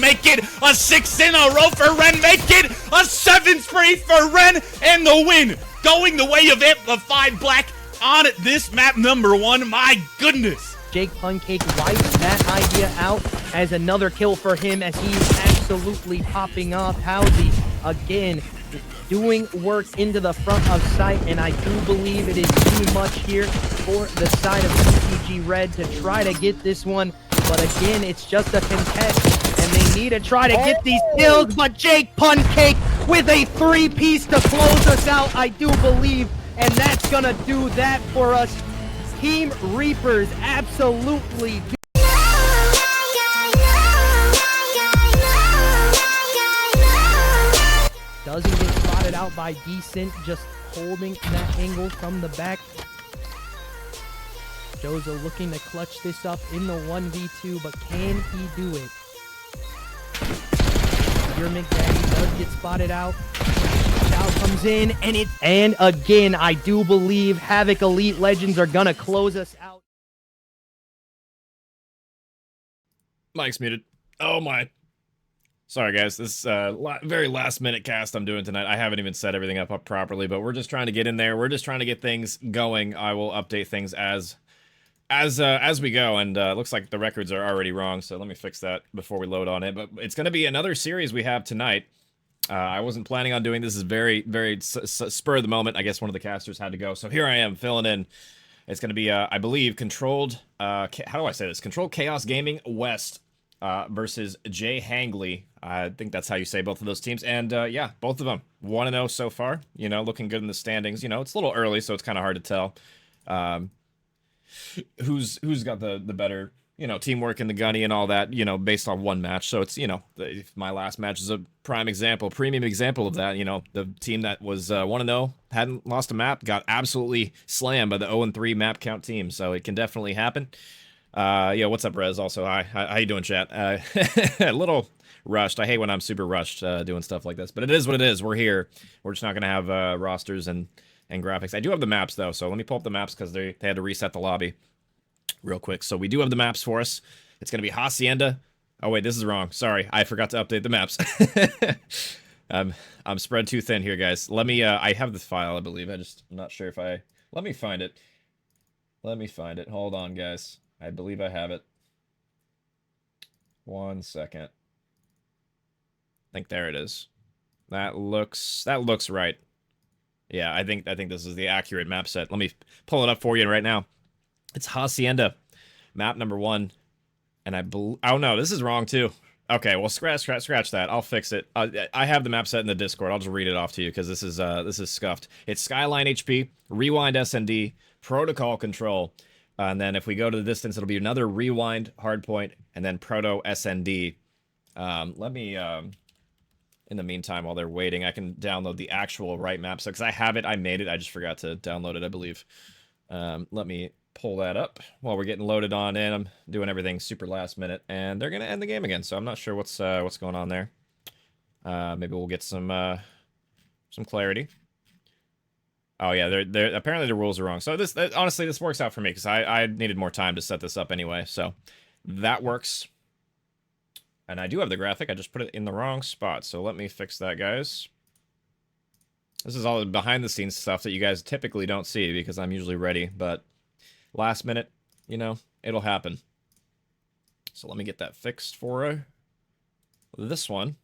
make it a 6 in a row for Ren, make it a 7th straight for Ren, and the win going the way of Amplified Black on this map number 1. My goodness. Jake Pancake wipes that idea out as another kill for him as he's absolutely popping off. Howzy again doing work into the front of sight, and I do believe it is too much here for the side of EWG Red to try to get this one. But again, it's just a contest, and they need to try to get these kills. But Jake Pancake with a 3-piece to close us out, I do believe, and that's gonna do that for us. Team Reapers absolutely doesn't get spotted out by Decent, just holding that angle from the back. Jozo looking to clutch this up in the 1v2, but can he do it? Your McDaddy does get spotted out. Chow comes in, and again, I do believe Havoc Elite Legends are gonna close us out. Mike's muted. Oh my. Sorry guys, this very last minute cast I'm doing tonight. I haven't even set everything up properly, but we're just trying to get in there. We're just trying to get things going. I will update things as we go, and looks like the records are already wrong, so let me fix that before we load on it. But it's going to be another series we have tonight. I wasn't planning on doing this. Is very spur of the moment. I guess one of the casters had to go, so here I am filling in. It's going to be I believe controlled how do I say this, Controlled Chaos Gaming West versus Jhangly. I think that's how you say both of those teams. And yeah, both of them 1-0 so far. You know, looking good in the standings. You know, it's a little early, so it's kind of hard to tell who's got the better, you know, teamwork in the gunny and all that, you know, based on one match. So it's, you know, my last match is a premium example of that. You know, the team that was 1-0, hadn't lost a map, got absolutely slammed by the 0-3 map count team. So it can definitely happen. Yeah, what's up, Rez? Also, hi. How you doing, chat? A little rushed. I hate when I'm super rushed doing stuff like this, but it is what it is. We're here. We're just not gonna have rosters and graphics. I do have the maps though, so let me pull up the maps because they had to reset the lobby real quick. So we do have the maps for us. It's gonna be Hacienda. Oh wait, this is wrong. Sorry, I forgot to update the maps. I'm spread too thin here, guys. Let me. I have this file, I believe. I'm not sure if I. Let me find it. Let me find it. Hold on, guys. I believe I have it. 1 second. I think there it is. That looks right. Yeah, I think this is the accurate map set. Let me pull it up for you right now. It's Hacienda, map number 1, and oh no, this is wrong too. Okay, well scratch that. I'll fix it. I have the map set in the Discord. I'll just read it off to you because this is scuffed. It's Skyline HP, Rewind SND, Protocol Control. And then if we go to the distance, it'll be another Rewind, Hardpoint, and then Proto SND. Let me, in the meantime, while they're waiting, I can download the actual right map set, because I have it, I made it, I just forgot to download it, I believe. Let me pull that up while we're getting loaded on in. I'm doing everything super last minute, and they're going to end the game again, so I'm not sure what's going on there. Maybe we'll get some clarity. Oh yeah, they're apparently the rules are wrong. So honestly, this works out for me because I needed more time to set this up anyway. So that works. And I do have the graphic. I just put it in the wrong spot. So let me fix that, guys. This is all the behind the scenes stuff that you guys typically don't see because I'm usually ready. But last minute, you know, it'll happen. So let me get that fixed for this one.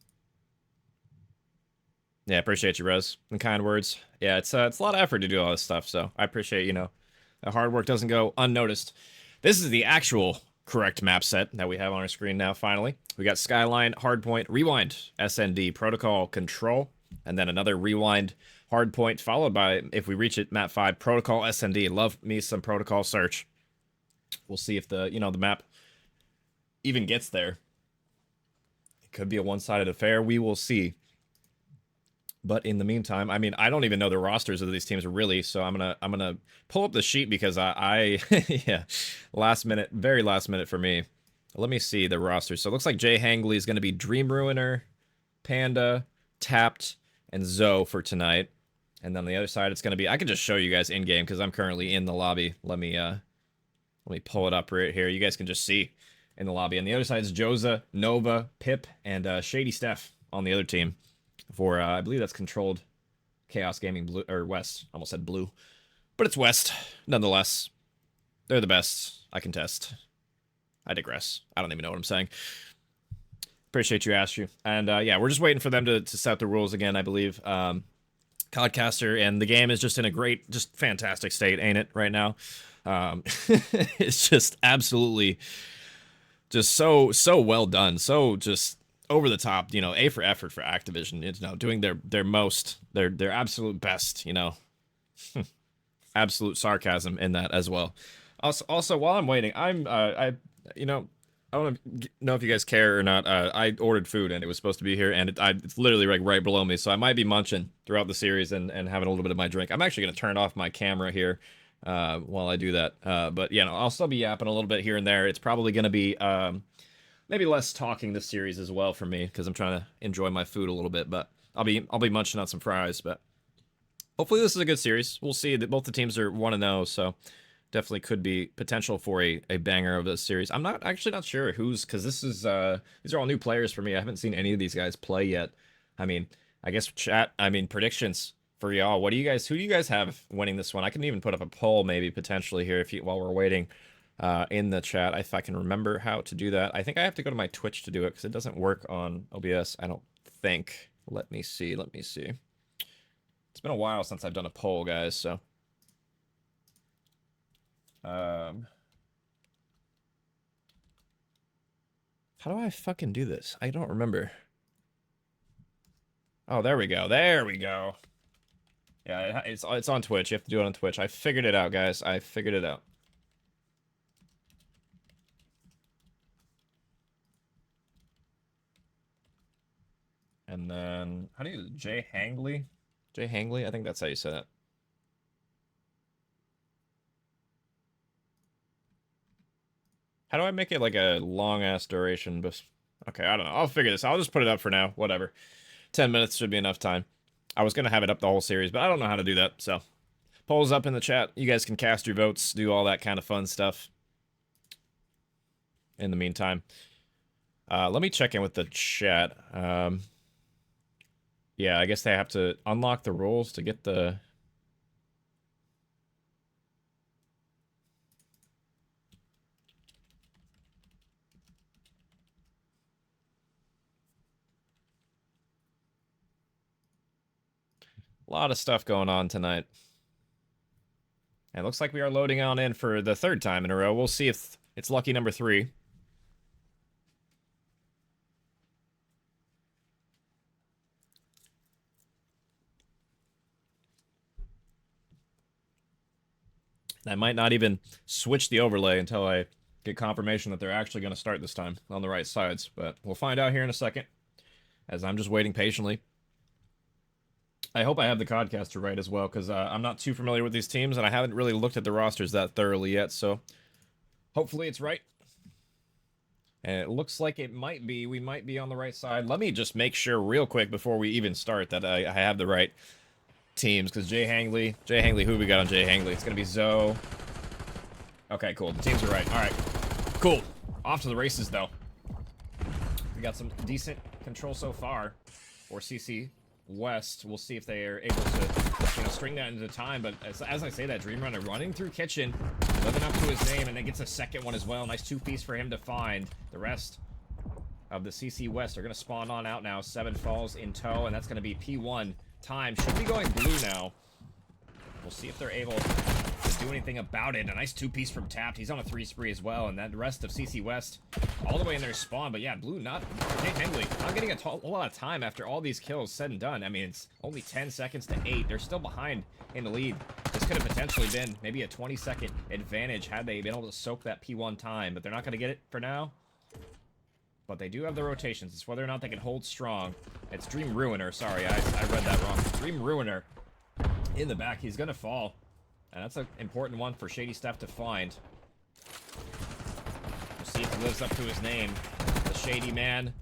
Yeah, appreciate you, Rez. And kind words. Yeah, it's a lot of effort to do all this stuff, so I appreciate, you know, the hard work doesn't go unnoticed. This is the actual correct map set that we have on our screen now, finally. We got Skyline, Hardpoint, Rewind, SND, Protocol, Control, and then another Rewind, Hardpoint, followed by, if we reach it, map 5, Protocol, SND. Love me some Protocol search. We'll see if the map even gets there. It could be a one-sided affair. We will see. But in the meantime, I mean, I don't even know the rosters of these teams really, so I'm gonna pull up the sheet because yeah, last minute, very last minute for me. Let me see the rosters. So it looks like Jhangly is gonna be Dream Ruiner, Panda, Tapped, and Zoe for tonight. And then on the other side, it's gonna be. I can just show you guys in game because I'm currently in the lobby. Let me pull it up right here. You guys can just see. in the lobby. And the other side is Joza, Nova, Pip, and Shady Steph on the other team. For I believe that's controlled Chaos Gaming Blue or West. Almost said Blue, but it's West nonetheless. They're the best. I contest. I digress. I don't even know what I'm saying. Appreciate you, Astru. And yeah, we're just waiting for them to set the rules again, I believe. Codcaster, and the game is just in a great, just fantastic state, ain't it, right now? It's just absolutely just so well done. So just over the top, you know, A for effort for Activision. It's, you know, doing their most, their absolute best, you know. Absolute sarcasm in that as well. Also, while I'm waiting, you know, I don't know if you guys care or not. I ordered food and it was supposed to be here, and it's literally like right below me, so I might be munching throughout the series and having a little bit of my drink. I'm actually going to turn off my camera here while I do that. But yeah, no, I'll still be yapping a little bit here and there. It's probably going to be maybe less talking this series as well for me, because I'm trying to enjoy my food a little bit. But I'll be munching on some fries. But hopefully this is a good series. We'll see. That both the teams are 1-0, so definitely could be potential for a banger of this series. I'm not sure who's, because this is these are all new players for me. I haven't seen any of these guys play yet. I mean, I guess chat. I mean, predictions for y'all. Who do you guys have winning this one? I can even put up a poll maybe potentially here while we're waiting in the chat, if I can remember how to do that. I think I have to go to my Twitch to do it because it doesn't work on OBS, I don't think. Let me see. It's been a while since I've done a poll, guys, so. How do I fucking do this? I don't remember. Oh, there we go. Yeah, it's on Twitch. You have to do it on Twitch. I figured it out, guys. I figured it out. And then, how do you, Jhangly? Jhangly? I think that's how you say that. How do I make it like a long-ass duration? Okay, I don't know. I'll figure this. I'll just put it up for now. Whatever. 10 minutes should be enough time. I was going to have it up the whole series, but I don't know how to do that, so. Polls up in the chat. You guys can cast your votes, do all that kind of fun stuff. In the meantime. Let me check in with the chat. Yeah, I guess they have to unlock the rules to get the... A lot of stuff going on tonight. And it looks like we are loading on in for the third time in a row. We'll see if it's lucky number 3. I might not even switch the overlay until I get confirmation that they're actually going to start this time on the right sides. But we'll find out here in a second, as I'm just waiting patiently. I hope I have the Codcaster right as well, because I'm not too familiar with these teams, and I haven't really looked at the rosters that thoroughly yet, so hopefully it's right. And it looks like it might be. We might be on the right side. Let me just make sure real quick before we even start that I have the right teams, because Jhangly, who we got on Jhangly? It's going to be Zoe. Okay, cool. The teams are right. All right, cool. Off to the races, though. We got some decent control so far for CC West. We'll see if they are able to, you know, string that into time. But as I say that, Dream Runner running through Kitchen, living up to his name, and then gets a second one as well. Nice 2-piece for him to find. The rest of the CC West are going to spawn on out now. 7 falls in tow, and that's going to be P1 time. Should be going blue now. We'll see if they're able to do anything about it. A nice 2-piece from Tapped. He's on a 3 spree as well, and that rest of CC West all the way in their spawn. But yeah, blue not Jhangly not getting a whole lot of time after all these kills said and done. I mean, it's only 10 seconds to 8. They're still behind in the lead. This could have potentially been maybe a 20-second advantage had they been able to soak that P1 time, but they're not going to get it for now. But they do have the rotations. It's whether or not they can hold strong. It's Dream Ruiner. Sorry, I read that wrong. Dream Ruiner in the back. He's going to fall. And that's an important one for Shady Steph to find. We'll see if he lives up to his name. The Shady Man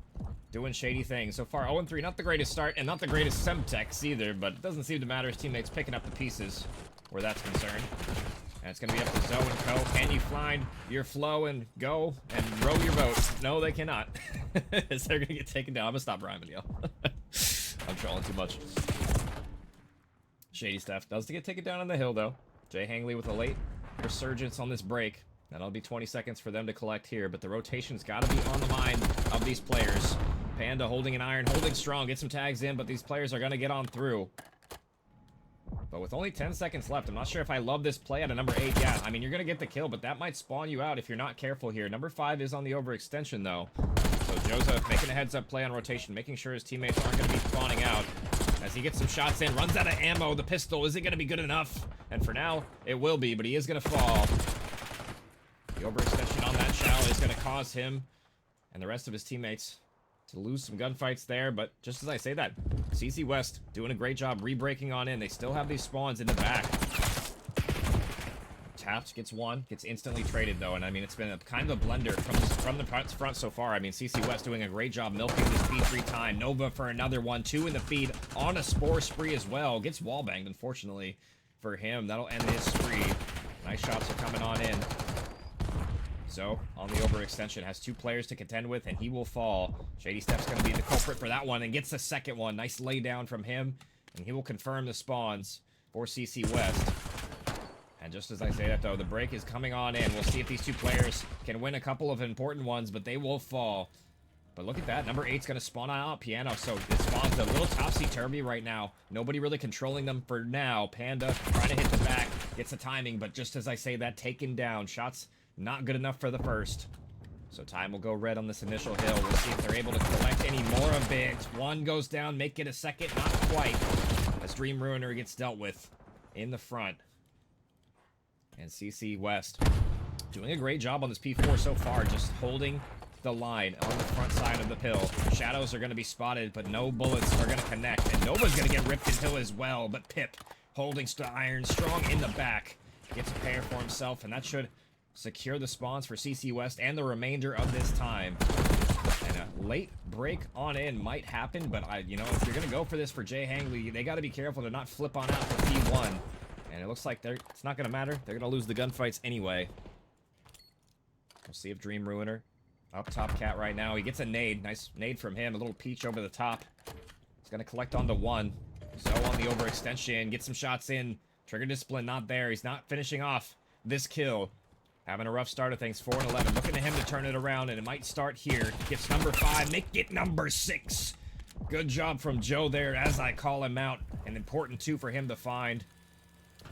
doing shady things. So far, 0-3. Not the greatest start, and not the greatest Semtex either, but it doesn't seem to matter. His teammates picking up the pieces where that's concerned. And it's going to be up to Zoe and Co. Can you find your flow and go and row your boat? No, they cannot. They're going to get taken down. I'm going to stop rhyming, yo. I'm trolling too much. Shady Steph does get taken down on the hill, though. Jhangly with a late resurgence on this break. That'll be 20 seconds for them to collect here, but the rotation's got to be on the mind of these players. Panda holding an iron, holding strong, get some tags in, but these players are going to get on through. But with only 10 seconds left, I'm not sure if I love this play at a number 8 yet. I mean, you're going to get the kill, but that might spawn you out if you're not careful here. Number 5 is on the overextension, though. So Joseph making a heads-up play on rotation, making sure his teammates aren't going to be spawning out. As he gets some shots in, runs out of ammo. The pistol, is it going to be good enough? And for now, it will be, but he is going to fall. The overextension on that Shao is going to cause him and the rest of his teammates to lose some gunfights there, but just as I say that, CC West doing a great job re-breaking on in. They still have these spawns in the back. Tapped, gets one, gets instantly traded though, and I mean, it's been a kind of a blender from the front so far. I mean, CC West doing a great job milking this P3 time. Nova for another one, 2 in the feed, on a spore spree as well. Gets wallbanged, unfortunately, for him. That'll end his spree. Nice shots are coming on in. So, on the overextension, has 2 players to contend with, and he will fall. Shady Steph's going to be the culprit for that one, and gets the second one. Nice lay down from him, and he will confirm the spawns for CC West. And just as I say that, though, the break is coming on in. We'll see if these 2 players can win a couple of important ones, but they will fall. But look at that. Number 8's going to spawn out Piano, so it spawns a little topsy-turvy right now. Nobody really controlling them for now. Panda trying to hit the back, gets the timing, but just as I say that, taken down. Shots not good enough for the first. So time will go red on this initial hill. We'll see if they're able to collect any more of it. One goes down, make it a second, not quite. As Dream Ruiner gets dealt with in the front. And CC West doing a great job on this P4 so far, just holding the line on the front side of the pill. Shadows are going to be spotted, but no bullets are going to connect. And Nova's going to get ripped in hill as well, but Pip holding iron strong in the back. Gets a pair for himself, and that should secure the spawns for CC West and the remainder of this time. And a late break on in might happen, but you know, if you're going to go for this for Jhangly, they got to be careful to not flip on out for P1. And it looks like it's not going to matter. They're going to lose the gunfights anyway. We'll see if Dream Ruiner up top cat right now. He gets a nade. Nice nade from him. A little peach over the top. He's going to collect on the 1. So on the overextension. Get some shots in. Trigger discipline not there. He's not finishing off this kill. Having a rough start of things. 4 and 11. Looking to him to turn it around, and it might start here. Gets number 5. Make it number 6. Good job from Joe there as I call him out. An important 2 for him to find.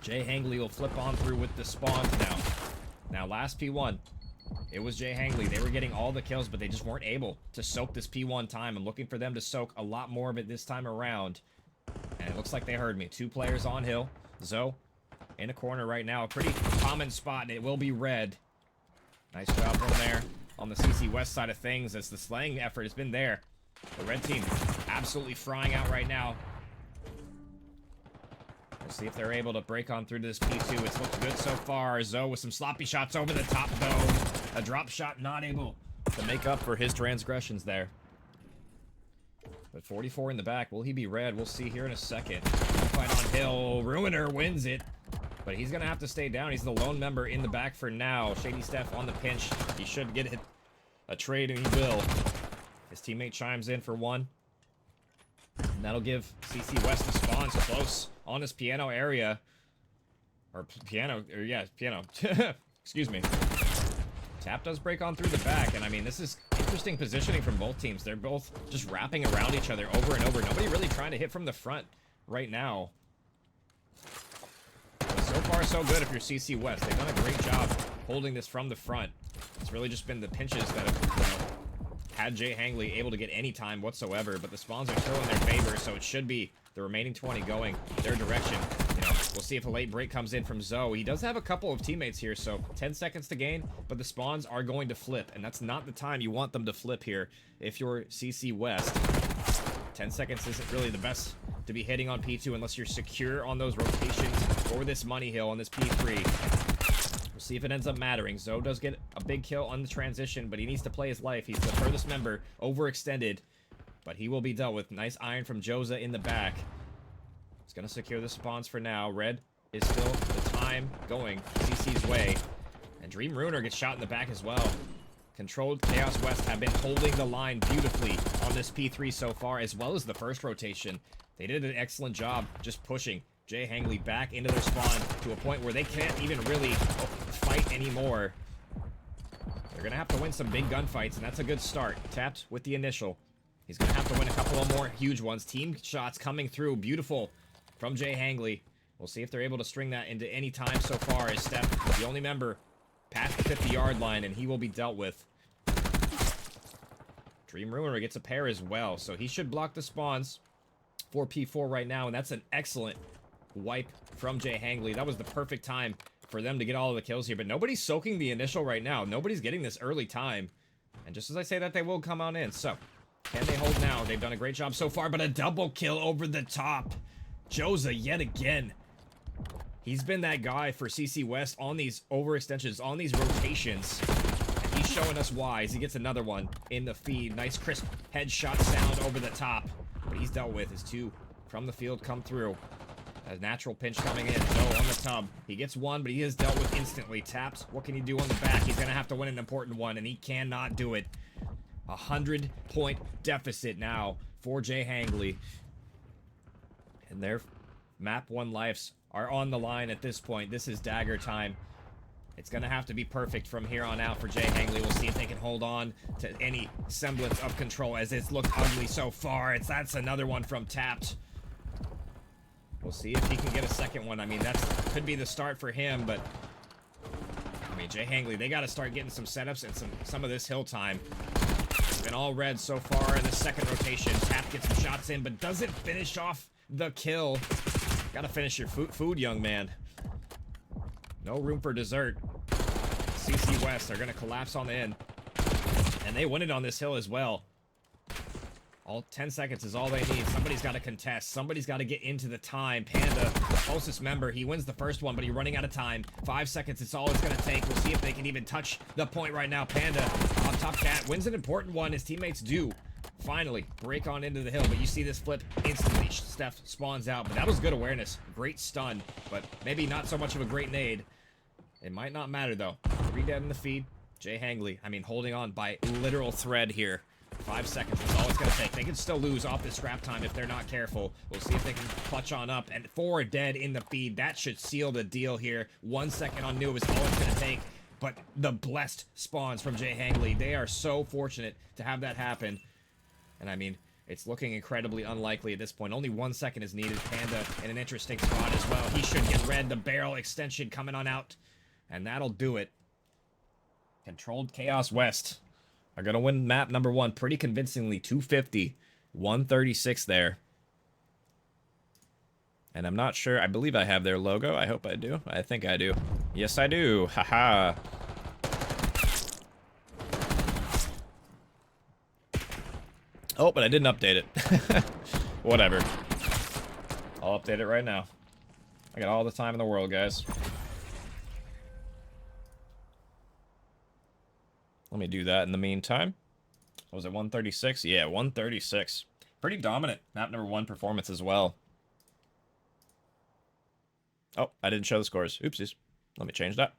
Jhangly will flip on through with the spawns now. Now, last P1. It was Jhangly. They were getting all the kills, but they just weren't able to soak this P1 time. I'm looking for them to soak a lot more of it this time around. And it looks like they heard me. 2 players on hill. Zoe in a corner right now. A pretty common spot, and it will be red. Nice job from there on the CC West side of things, as the slaying effort has been there. The red team absolutely frying out right now. We'll see if they're able to break on through to this P2. It's looked good so far. Zoe with some sloppy shots over the top, though. A drop shot not able to make up for his transgressions there. But 44 in the back. Will he be red? We'll see here in a second. Fight on hill. Ruiner wins it. But he's going to have to stay down. He's the lone member in the back for now. Shady Steph on the pinch. He should get a trade, and he will. His teammate chimes in for 1. And that'll give CC West the spawns close on his piano area. Piano. Excuse me. Tap does break on through the back, and I mean, this is interesting positioning from both teams. They're both just wrapping around each other over and over. Nobody really trying to hit from the front right now. But so far, so good if you're CC West. They've done a great job holding this from the front. It's really just been the pinches that have, had Jhangly able to get any time whatsoever, but the spawns are still in their favor, so it should be the remaining 20 going their direction. We'll see if a late break comes in from Zoe. He does have a couple of teammates here, so 10 seconds to gain, but the spawns are going to flip, and that's not the time you want them to flip here if you're CC West. 10 seconds isn't really the best to be hitting on P2 unless you're secure on those rotations or this money hill on this P3. We'll see if it ends up mattering. Zoe does get a big kill on the transition, but he needs to play his life. He's the furthest member, overextended, but he will be dealt with. Nice iron from Joza in the back. He's going to secure the spawns for now. Red is still the time time going CC's way. And Dream Ruiner gets shot in the back as well. Controlled Chaos West have been holding the line beautifully on this P3 so far, as well as the first rotation. They did an excellent job just pushing Jhangly back into their spawn to a point where they can't even really fight anymore. They're going to have to win some big gunfights, and that's a good start. Tapped with the initial. He's going to have to win a couple of more huge ones. Team shots coming through. Beautiful from Jhangly. We'll see if they're able to string that into any time so far, as Steph, the only member past the 50-yard line, and he will be dealt with. Dream Ruiner gets a pair as well, so he should block the spawns for P4 right now, and that's an excellent wipe from Jhangly. That was the perfect time for them to get all of the kills here, but nobody's soaking the initial right now. Nobody's getting this early time, and just as I say that, they will come on in. So, can they hold now? They've done a great job so far, but a double kill over the top. Joza yet again. He's been that guy for CC West on these overextensions, on these rotations. And he's showing us why as he gets another one in the feed. Nice crisp headshot sound over the top. But he's dealt with as two from the field come through. A natural pinch coming in. Joe on the tub. He gets one, but he is dealt with instantly. Taps. What can he do on the back? He's going to have to win an important one, and he cannot do it. 100-point deficit now for Jhangly. And their map 1 lives are on the line at this point. This is dagger time. It's going to have to be perfect from here on out for Jhangly. We'll see if they can hold on to any semblance of control, as it's looked ugly so far. That's another one from Tapped. We'll see if he can get a second one. I mean, that could be the start for him, but I mean, Jhangly, they got to start getting some setups and some of this hill time. It's been all red so far in the second rotation. Tap gets some shots in, but doesn't finish off the kill. Gotta finish your food, young man. No room for dessert. CC West are gonna collapse on the end. And they win it on this hill as well. All 10 seconds is all they need. Somebody's got to contest. Somebody's got to get into the time. Panda, closest member, he wins the first one, but he's running out of time. 5 seconds, it's all it's going to take. We'll see if they can even touch the point right now. Panda, on top cat, wins an important one. His teammates do finally break on into the hill, but you see this flip instantly. Steph spawns out, but that was good awareness. Great stun, but maybe not so much of a great nade. It might not matter, though. 3 dead in the feed. Jhangly, I mean, holding on by literal thread here. 5 seconds is all it's going to take. They can still lose off this scrap time if they're not careful. We'll see if they can clutch on up. And 4 dead in the feed. That should seal the deal here. 1 second on new is all it's going to take. But the blessed spawns from Jhangly, they are so fortunate to have that happen. And I mean, it's looking incredibly unlikely at this point. Only 1 second is needed. Panda in an interesting spot as well. He should get red. The barrel extension coming on out. And that'll do it. Controlled Chaos West are going to win map number 1 pretty convincingly. 250, 136 there. And I'm not sure. I believe I have their logo. I hope I do. I think I do. Yes, I do. Haha. Oh, but I didn't update it. Whatever. I'll update it right now. I got all the time in the world, guys. Let me do that in the meantime. What was it, 136? Yeah, 136. Pretty dominant map number 1 performance as well. Oh, I didn't show the scores. Oopsies. Let me change that.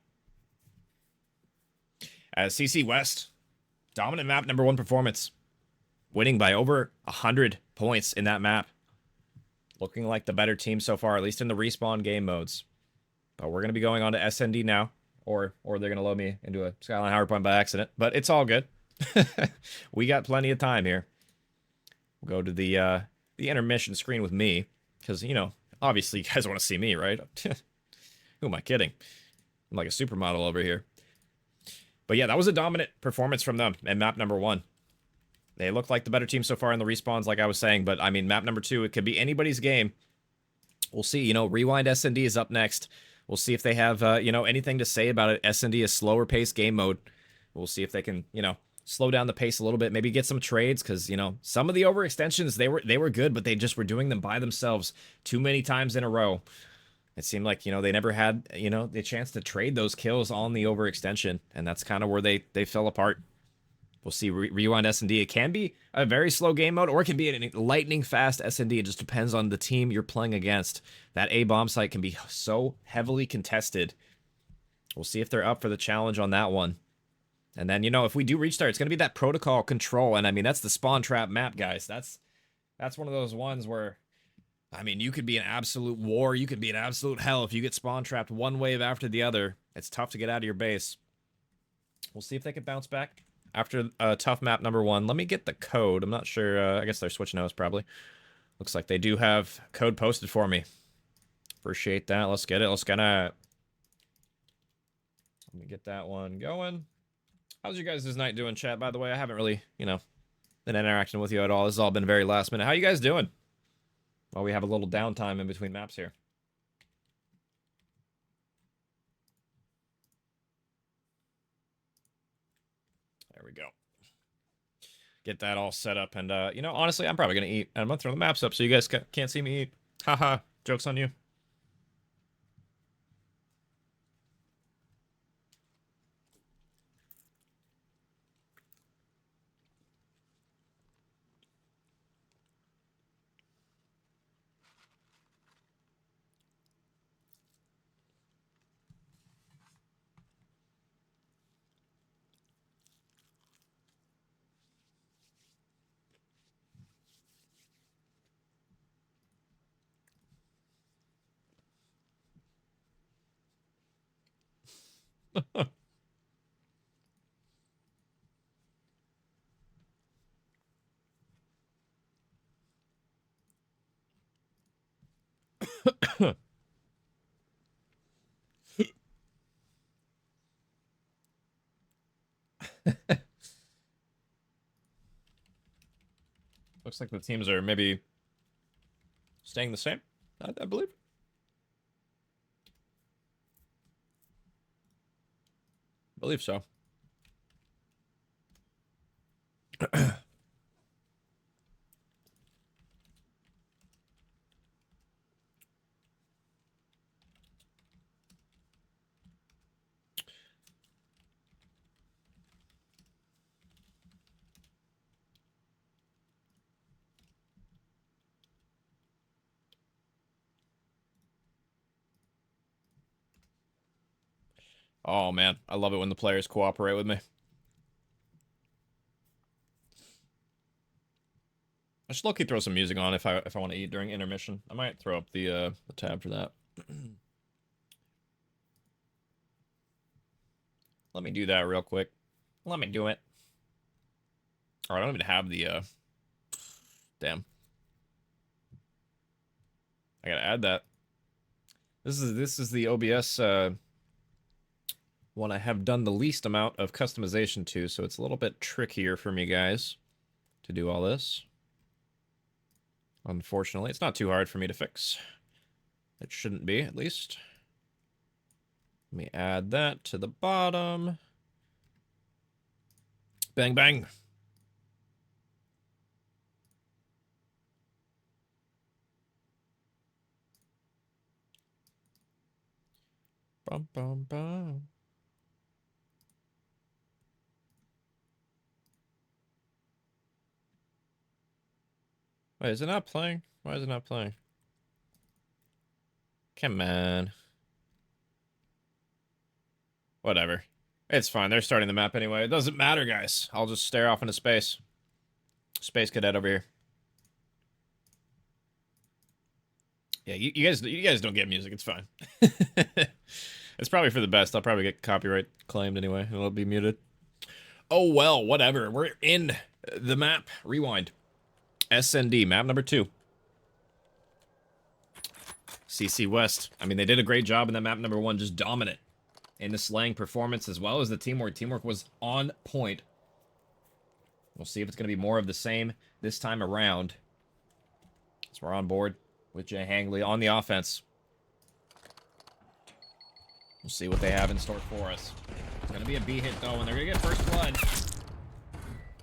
As CC West, dominant map number 1 performance. Winning by over 100 points in that map. Looking like the better team so far, at least in the respawn game modes. But we're going to be going on to SND now. Or they're going to load me into a Skyline Howard point by accident. But it's all good. We got plenty of time here. We'll go to the intermission screen with me. Because, you know, obviously you guys want to see me, right? Who am I kidding? I'm like a supermodel over here. But yeah, that was a dominant performance from them in map number 1. They look like the better team so far in the respawns, like I was saying. But, I mean, map number 2, it could be anybody's game. We'll see. You know, Rewind SND is up next. We'll see if they have, you know, anything to say about it. SND is slower pace game mode. We'll see if they can, you know, slow down the pace a little bit. Maybe get some trades because, you know, some of the overextensions, they were good, but they just were doing them by themselves too many times in a row. It seemed like, you know, they never had, you know, the chance to trade those kills on the overextension. And that's kind of where they fell apart. We'll see. Rewind S&D. It can be a very slow game mode, or it can be a lightning fast S&D. It just depends on the team you're playing against. That A bomb site can be so heavily contested. We'll see if they're up for the challenge on that one. And then, you know, if we do reach there, it's going to be that protocol control. And I mean, that's the spawn trap map, guys. That's one of those ones where, I mean, you could be in absolute war. You could be in absolute hell if you get spawn trapped one wave after the other. It's tough to get out of your base. We'll see if they can bounce back after tough map number 1. Let me get the code. I'm not sure. I guess they're switching notes probably. Looks like they do have code posted for me. Appreciate that. Let's get it. Let's get it. Let me get that one going. How's you guys' night doing, chat, by the way? I haven't really, you know, been interacting with you at all. This has all been very last minute. How you guys doing? Well, we have a little downtime in between maps here. There we go. Get that all set up. And, you know, honestly, I'm probably going to eat. And I'm going to throw the maps up so you guys can't see me eat. Haha. Joke's on you. Looks like the teams are maybe staying the same, I believe. I believe so. Oh, man. I love it when the players cooperate with me. I should low-key throw some music on if I want to eat during intermission. I might throw up the tab for that. Let me do that real quick. Let me do it. Alright, I don't even have the damn. I gotta add that. This is the OBS one I have done the least amount of customization to, so it's a little bit trickier for me, guys, to do all this. Unfortunately, it's not too hard for me to fix. It shouldn't be, at least. Let me add that to the bottom. Bang, bang. Bum, bum, bum. Wait, is it not playing? Why is it not playing? Come on. Whatever. It's fine. They're starting the map anyway. It doesn't matter, guys. I'll just stare off into space. Space cadet over here. Yeah, you guys don't get music. It's fine. It's probably for the best. I'll probably get copyright claimed anyway. It'll be muted. Oh, well, whatever. We're in the map. Rewind. SND, map number 2. CC West. I mean, they did a great job in that map number 1, just dominant in the slaying performance as well as the teamwork. Teamwork was on point. We'll see if it's going to be more of the same this time around. So we're on board with Jhangly on the offense. We'll see what they have in store for us. It's going to be a B hit, though, and they're going to get first blood.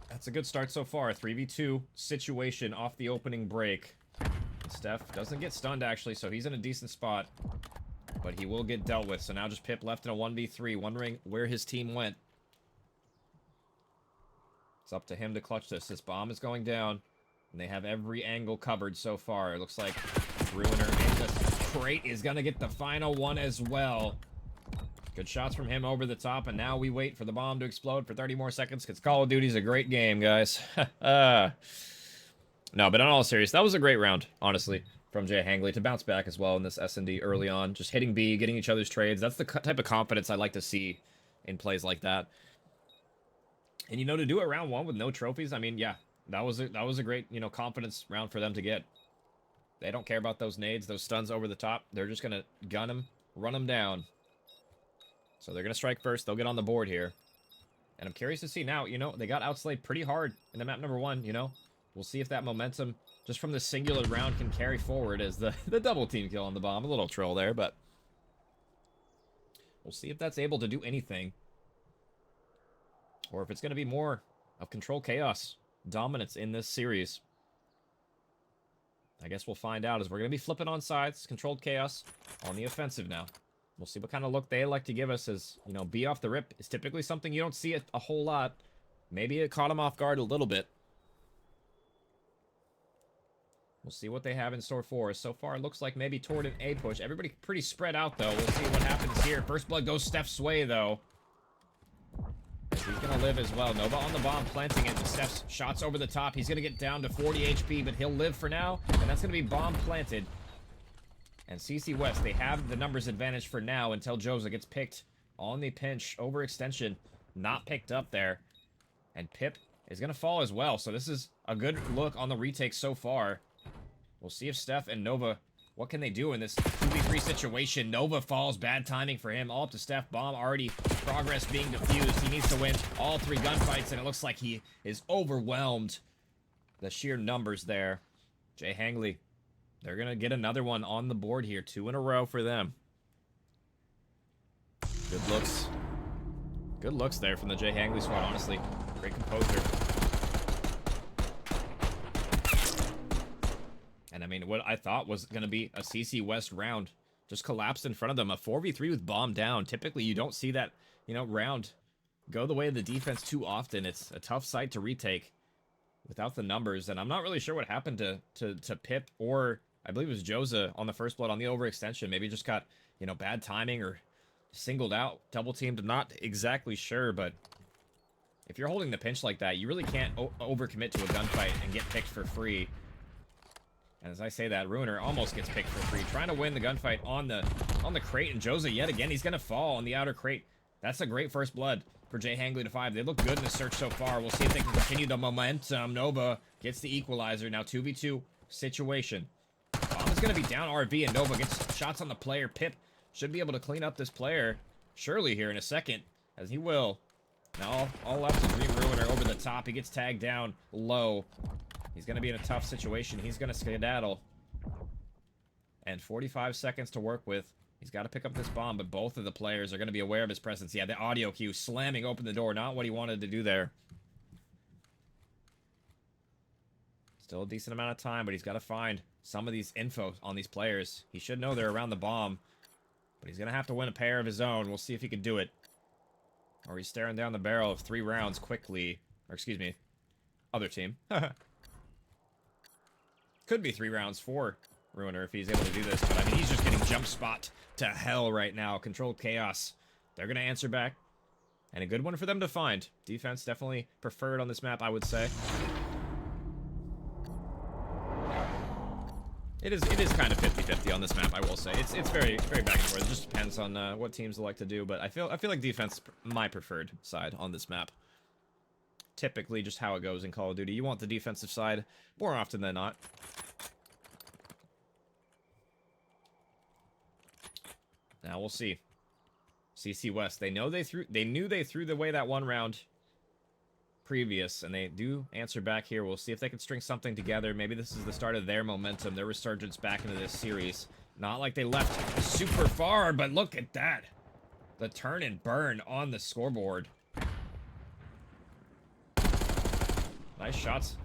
That's a good start so far. 3v2 situation off the opening break. Steph doesn't get stunned, actually, so he's in a decent spot. But he will get dealt with. So now just Pip left in a 1v3, wondering where his team went. It's up to him to clutch this. This bomb is going down, and they have every angle covered so far. It looks like Ruiner and this crate is going to get the final one as well. Good shots from him over the top, and now we wait for the bomb to explode for 30 more seconds, because Call of Duty's a great game, guys. No, but in all seriousness, that was a great round, honestly, from Jhangly to bounce back as well in this S&D early on. Just hitting B, getting each other's trades. That's the type of confidence I like to see in plays like that. And, you know, to do it round one with no trophies, I mean, yeah, that was a great, you know, confidence round for them to get. They don't care about those nades, those stuns over the top. They're just going to gun them, run them down. So they're going to strike first. They'll get on the board here. And I'm curious to see now, you know, they got outslayed pretty hard in the map number 1, you know. We'll see if that momentum just from the singular round can carry forward as the double team kill on the bomb. A little troll there, but we'll see if that's able to do anything. Or if it's going to be more of control chaos dominance in this series. I guess we'll find out as we're going to be flipping on sides. Controlled chaos on the offensive now. We'll see what kind of look they like to give us as, you know, B off the rip is typically something you don't see a whole lot. Maybe it caught them off guard a little bit. We'll see what they have in store for us. So far, it looks like maybe toward an A push. Everybody pretty spread out, though. We'll see what happens here. First blood goes Steph's way, though. He's going to live as well. Nova on the bomb, planting it. Steph's shots over the top. He's going to get down to 40 HP, but he'll live for now. And that's going to be bomb planted. And CC West, they have the numbers advantage for now until Joza gets picked on the pinch. Overextension, not picked up there. And Pip is going to fall as well. So this is a good look on the retake so far. We'll see if Steph and Nova, what can they do in this 2v3 situation? Nova falls, bad timing for him. All up to Steph, bomb already progress being defused. He needs to win all 3 gunfights, and it looks like he is overwhelmed. The sheer numbers there. Jhangly, they're going to get another one on the board here. 2 in a row for them. Good looks. Good looks there from the Jhangly squad, honestly. Great composure. And I mean, what I thought was going to be a CC West round just collapsed in front of them. A 4v3 with bomb down. Typically, you don't see that, you know, round go the way of the defense too often. It's a tough site to retake without the numbers. And I'm not really sure what happened to Pip or I believe it was Joza on the first blood on the overextension. Maybe just got, you know, bad timing or singled out, double teamed. I'm not exactly sure, but if you're holding the pinch like that, you really can't overcommit to a gunfight and get picked for free. And as I say that, Ruiner almost gets picked for free, trying to win the gunfight on the crate. And Joza, yet again, he's going to fall on the outer crate. That's a great first blood for Jhangly to 5. They look good in the search so far. We'll see if they can continue the momentum. Nova gets the equalizer. Now 2v2 situation. Bomb is going to be down RV, and Nova gets shots on the player. Pip should be able to clean up this player surely here in a second, as he will. Now all left is Dream Ruiner over the top. He gets tagged down low. He's going to be in a tough situation. He's going to skedaddle. And 45 seconds to work with. He's got to pick up this bomb, but both of the players are going to be aware of his presence. Yeah, the audio cue slamming open the door. Not what he wanted to do there. Still a decent amount of time, but he's got to find some of these info on these players. He should know they're around the bomb. But he's going to have to win a pair of his own. We'll see if he can do it. Or he's staring down the barrel of 3 rounds quickly. Or excuse me, other team. Could be 3 rounds for Ruiner if he's able to do this, but I mean, he's just getting jump spot to hell right now. Controlled chaos. They're going to answer back. And a good one for them to find. Defense definitely preferred on this map, I would say. It is kind of 50-50 on this map, I will say. It's very back and forth. It just depends on what teams like to do, but I feel like defense my preferred side on this map. Typically just how it goes in Call of Duty. You want the defensive side more often than not. Now we'll see. CC West, they knew they threw away that 1 round previous, and they do answer back here. We'll see if they can string something together. Maybe this is the start of their momentum, their resurgence back into this series. Not like they left super far, but look at that. The turn and burn on the scoreboard. Nice shots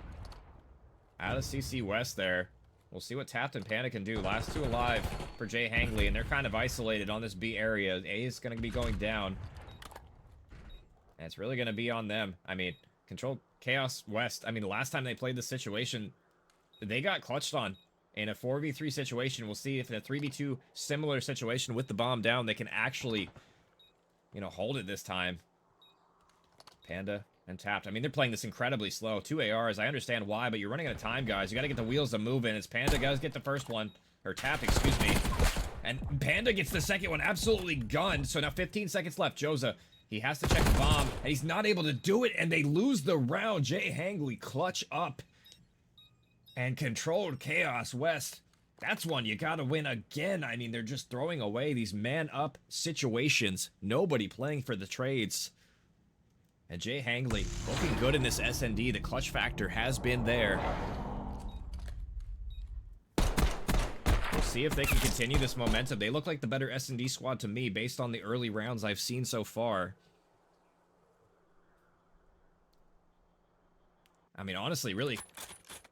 out of CC West there. We'll see what Tapped and Panic can do. Last 2 alive for Jhangly, and they're kind of isolated on this B area. A is going to be going down. And it's really going to be on them. I mean, controlled Chaos West, I mean, the last time they played this situation, they got clutched on. In a 4v3 situation, we'll see if in a 3v2 similar situation with the bomb down, they can actually, you know, hold it this time. Panda and Tapped. I mean, they're playing this incredibly slow. 2 ARs, I understand why, but you're running out of time, guys. You got to get the wheels to move in. It's Panda guys get the first one. Or Tapped, excuse me. And Panda gets the second one absolutely gunned. So now 15 seconds left. Joza, he has to check the bomb, and he's not able to do it, and they lose the round. Jhangly clutch up and controlled Chaos West. That's one you gotta win again. I mean, they're just throwing away these man-up situations. Nobody playing for the trades. And Jhangly looking good in this SND. The clutch factor has been there. We'll see if they can continue this momentum. They look like the better SND squad to me based on the early rounds I've seen so far. I mean, honestly, really,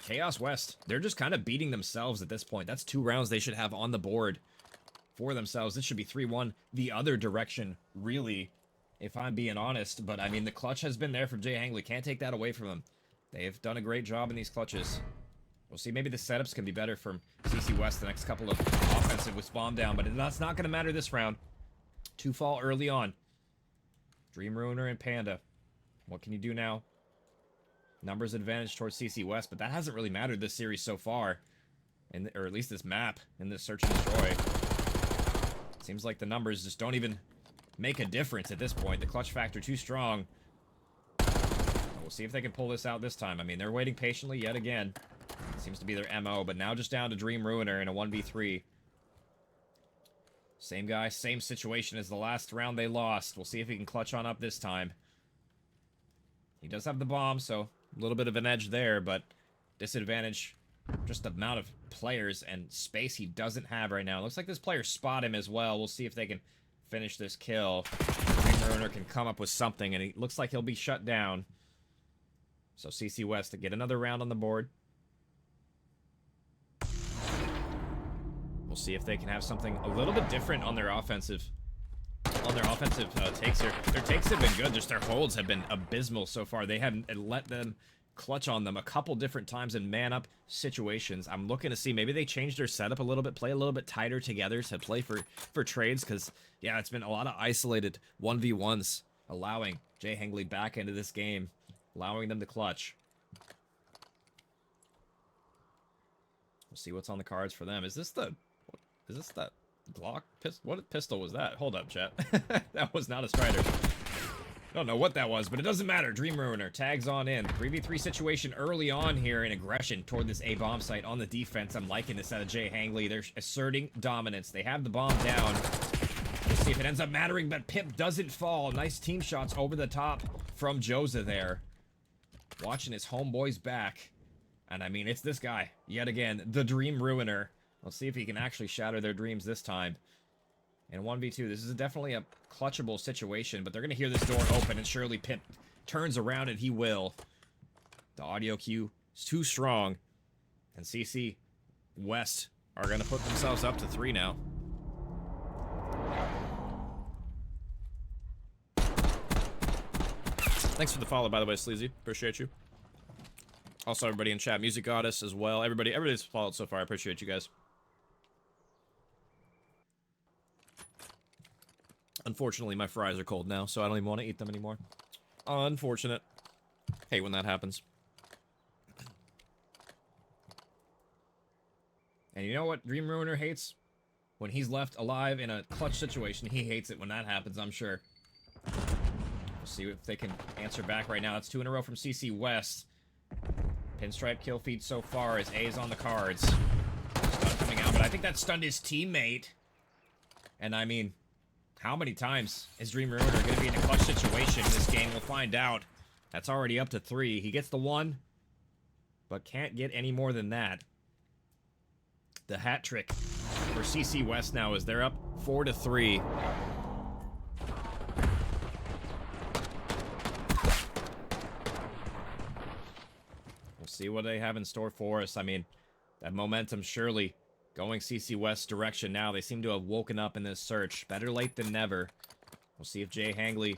Chaos West, they're just kind of beating themselves at this point. That's 2 rounds they should have on the board for themselves. This should be 3-1 the other direction, really, if I'm being honest. But, I mean, the clutch has been there from Jhangly. Can't take that away from them. They've done a great job in these clutches. We'll see. Maybe the setups can be better from CC West the next couple of offensive with bomb down. But that's not going to matter this round. 2 fall early on. Dream Ruiner and Panda. What can you do now? Numbers advantage towards CC West, but that hasn't really mattered this series so far. Or at least this map in this Search and Destroy. Seems like the numbers just don't even make a difference at this point. The clutch factor too strong. We'll see if they can pull this out this time. I mean, they're waiting patiently yet again. Seems to be their MO, but now just down to Dream Ruiner in a 1v3. Same guy, same situation as the last round they lost. We'll see if he can clutch on up this time. He does have the bomb, so a little bit of an edge there, but disadvantage, just the amount of players and space he doesn't have right now. Looks like this player spot him as well. We'll see if they can finish this kill. Dream Ruiner can come up with something, and it looks like he'll be shut down. So CC West to get another round on the board. We'll see if they can have something a little bit different on their offensive takes here. Their takes have been good, just their holds have been abysmal so far. They haven't let them clutch on them a couple different times in man-up situations. I'm looking to see, maybe they change their setup a little bit, play a little bit tighter together to play for trades, because, yeah, it's been a lot of isolated 1v1s, allowing Jhangly back into this game, allowing them to clutch. We'll see what's on the cards for them. Is this that Glock pistol? What pistol was that? Hold up, chat. That was not a Strider. Don't know what that was, but it doesn't matter. Dream Ruiner tags on in. 3v3 situation early on here in aggression toward this A bomb site on the defense. I'm liking this out of Jhangly. They're asserting dominance. They have the bomb down. We'll see if it ends up mattering, but Pip doesn't fall. Nice team shots over the top from Joza there. Watching his homeboys back. And I mean, it's this guy, yet again, the Dream Ruiner. Let's see if he can actually shatter their dreams this time. In 1v2, this is definitely a clutchable situation, but they're going to hear this door open, and surely Pip turns around, and he will. The audio cue is too strong, and CC West are going to put themselves up to 3 now. Thanks for the follow, by the way, Sleazy. Appreciate you. Also, everybody in chat, Music Goddess as well. Everybody's followed so far. I appreciate you guys. Unfortunately, my fries are cold now, so I don't even want to eat them anymore. Unfortunate. Hate when that happens. And you know what Dream Ruiner hates? When he's left alive in a clutch situation. He hates it when that happens, I'm sure. We'll see if they can answer back right now. That's 2 in a row from CC West. Pinstripe kill feed so far as A is on the cards. Stun coming out, but I think that stunned his teammate. And I mean, how many times is Dream Ruiner going to be in a clutch situation in this game? We'll find out. That's already up to 3. He gets the 1, but can't get any more than that. The hat trick for CC West now is they're up 4-3. We'll see what they have in store for us. I mean, that momentum surely going CC West's direction now. They seem to have woken up in this search. Better late than never. We'll see if Jhangly,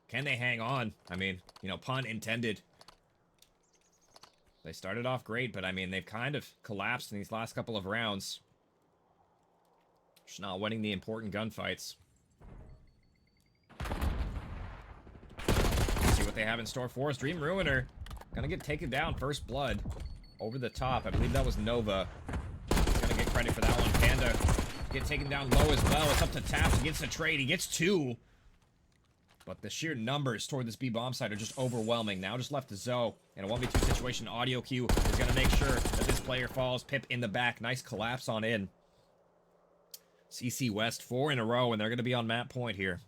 can they hang on? I mean, you know, pun intended. They started off great, but I mean, they've kind of collapsed in these last couple of rounds. Just not winning the important gunfights. See what they have in store for us. Dream Ruiner gonna get taken down. First blood over the top. I believe that was Nova. Gonna get credit for that one. Panda get taken down low as well. It's up to Taft. He gets the trade. He gets 2. But the sheer numbers toward this B bomb site are just overwhelming. Now just left to Zoe. In a 1v2 situation, Audio Q is going to make sure that this player falls. Pip in the back. Nice collapse on in. CC West 4 in a row, and they're going to be on map point here.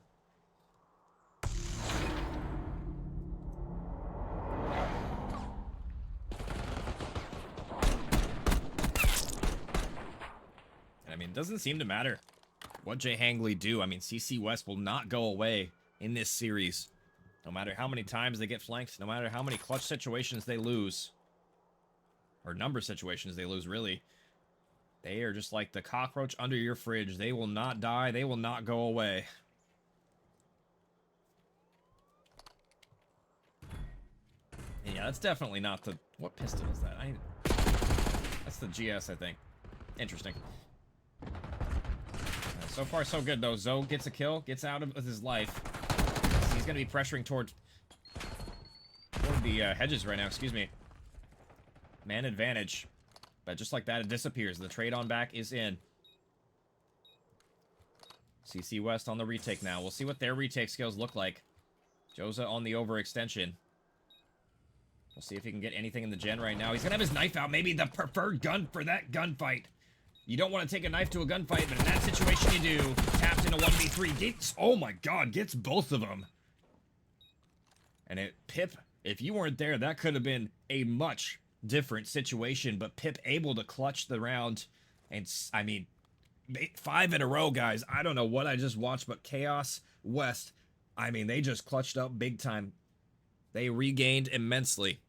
And I mean, it doesn't seem to matter what Jhangly do. I mean, CC West will not go away in this series. No matter how many times they get flanked, no matter how many clutch situations they lose, or number situations they lose, really, they are just like the cockroach under your fridge. They will not die. They will not go away. And yeah, that's definitely not the... What pistol is that? That's the GS, I think. Interesting. So far, so good, though. Zoe gets a kill, gets out of his life. He's going to be pressuring toward the hedges right now, excuse me. Man advantage. But just like that, it disappears. The trade on back is in. CC West on the retake now. We'll see what their retake skills look like. Joza on the overextension. We'll see if he can get anything in the gen right now. He's going to have his knife out. Maybe the preferred gun for that gunfight. You don't want to take a knife to a gunfight, but in that situation you do. Tapped in a 1v3. Gets, oh my god, gets both of them. And Pip, if you weren't there, that could have been a much different situation. But Pip able to clutch the round. And, I mean, 5 in a row, guys. I don't know what I just watched, but Chaos West, I mean, they just clutched up big time. They regained immensely.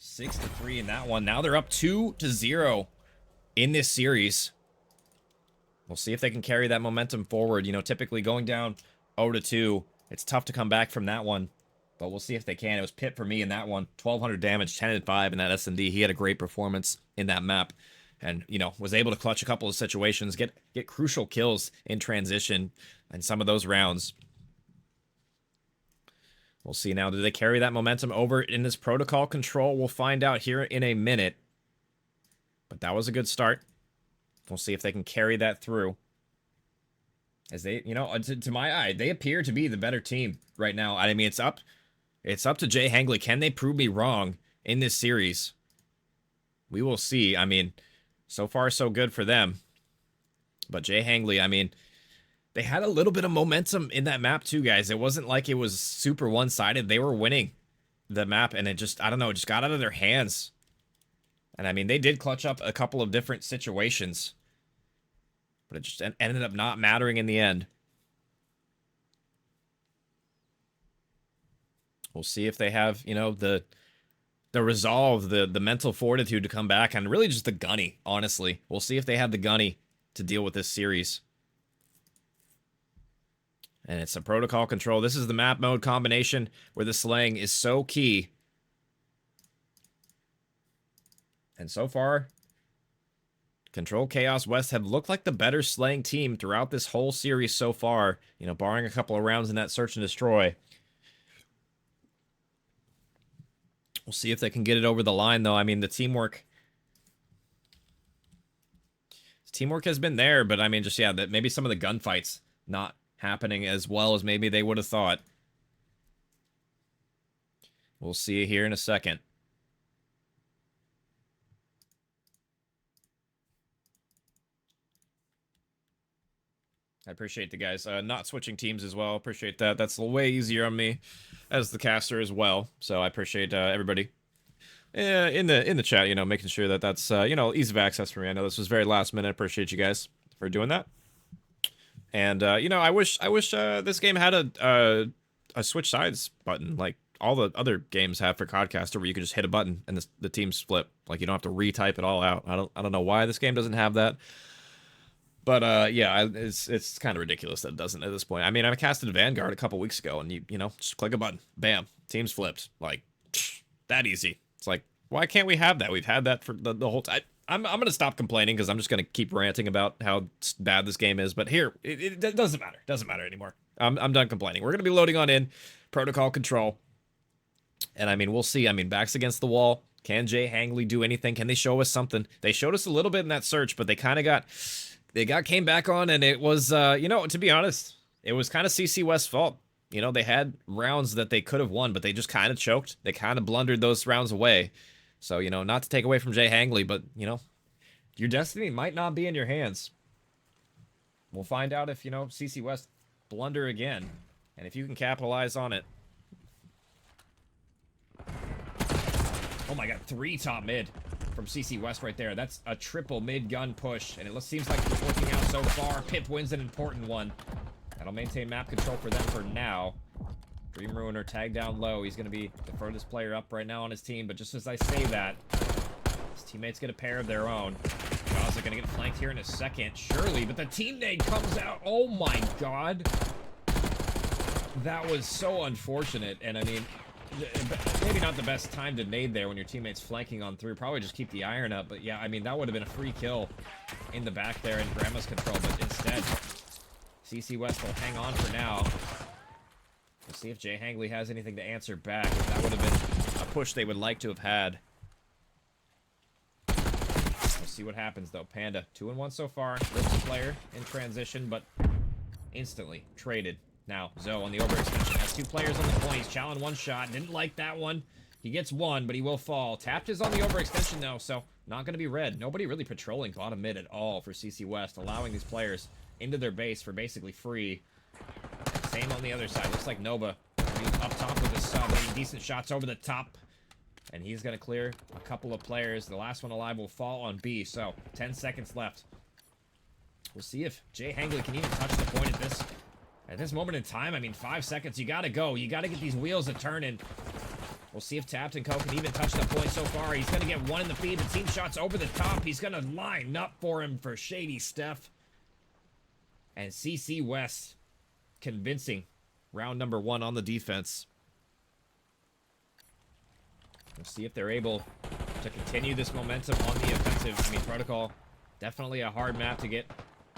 6-3 in that one. Now they're up 2-0 in this series. We'll see if they can carry that momentum forward. You know, typically going down 0-2, it's tough to come back from that one. But we'll see if they can. It was Pip for me in that one. 1,200 damage, 10-5 in that S&D. He had a great performance in that map. And, you know, was able to clutch a couple of situations, get crucial kills in transition in some of those rounds. We'll see now. Do they carry that momentum over in this protocol control? We'll find out here in a minute. But that was a good start. We'll see if they can carry that through. As they, you know, to my eye, they appear to be the better team right now. I mean, it's up to Jhangly. Can they prove me wrong in this series? We will see. I mean, so far so good for them. But Jhangly, I mean, they had a little bit of momentum in that map too, guys. It wasn't like it was super one-sided. They were winning the map, and it just, I don't know, it just got out of their hands. And I mean, they did clutch up a couple of different situations. But it just ended up not mattering in the end. We'll see if they have, you know, the resolve, the mental fortitude to come back, and really just the gunny, honestly. We'll see if they have the gunny to deal with this series. And it's a protocol control. This is the map mode combination where the slaying is so key. And so far, Control Chaos West have looked like the better slaying team throughout this whole series so far. You know, barring a couple of rounds in that search and destroy. We'll see if they can get it over the line, though. I mean, the teamwork has been there, but I mean, just, yeah, that maybe some of the gunfights not happening as well as maybe they would have thought. We'll see here in a second. I appreciate the guys not switching teams as well. Appreciate that. That's way easier on me as the caster as well. So I appreciate everybody in the chat, you know, making sure that that's you know, ease of access for me. I know this was very last minute. Appreciate you guys for doing that. And you know, I wish this game had a switch sides button like all the other games have for Codcaster, where you can just hit a button and the teams flip. Like, you don't have to retype it all out. I don't know why this game doesn't have that. But yeah, it's kind of ridiculous that it doesn't at this point. I mean, I casted Vanguard a couple weeks ago, and you know, just click a button, bam, team's flipped, like that easy. It's like, why can't we have that? We've had that for the whole time. I'm gonna stop complaining because I'm just gonna keep ranting about how bad this game is. But here, it doesn't matter. Doesn't matter anymore. I'm done complaining. We're gonna be loading on in protocol control, and I mean, we'll see. I mean, backs against the wall. Can Jhangly do anything? Can they show us something? They showed us a little bit in that search, but they kind of came back on, and it was, you know, to be honest, it was kind of CC West's fault. You know, they had rounds that they could have won, but they just kind of choked. They kind of blundered those rounds away. So, you know, not to take away from Jhangly, but, you know, your destiny might not be in your hands. We'll find out if, you know, CC West blunder again, and if you can capitalize on it. Oh my god, 3 top mid from CC West right there. That's a triple mid gun push, and it seems like it's working out so far. Pip wins an important one. That'll maintain map control for them for now. Dream Ruiner tagged down low. He's going to be the furthest player up right now on his team, but just as I say that, his teammates get a pair of their own. Jaws are going to get flanked here in a second, surely, but the team nade comes out. Oh my god. That was so unfortunate, and I mean, maybe not the best time to nade there when your teammate's flanking on through. Probably just keep the iron up, but yeah, I mean, that would have been a free kill in the back there in Grandma's control, but instead, CC West will hang on for now. We'll see if Jhangly has anything to answer back. That would have been a push they would like to have had. We'll see what happens, though. Panda, 2-1 so far. Lives player in transition, but instantly traded. Now, Zoe on the overextension has 2 players on the point. He's challenged 1 shot. Didn't like that one. He gets 1, but he will fall. Tapped is on the overextension, though, so not going to be red. Nobody really patrolling bottom mid at all for CC West, allowing these players into their base for basically free. Same on the other side. Looks like Nova up top with his sub. Getting decent shots over the top. And he's going to clear a couple of players. The last one alive will fall on B, so 10 seconds left. We'll see if Jhangly can even touch the point at this moment in time. I mean, 5 seconds. You got to go. You got to get these wheels a turning. We'll see if Tapped and Co can even touch the point so far. He's going to get 1 in the feed, but team shots over the top. He's going to line up for him for Shady Steph. And CC West convincing round number 1 on the defense. We'll see if they're able to continue this momentum on the offensive. I mean, Protocol, definitely a hard map to get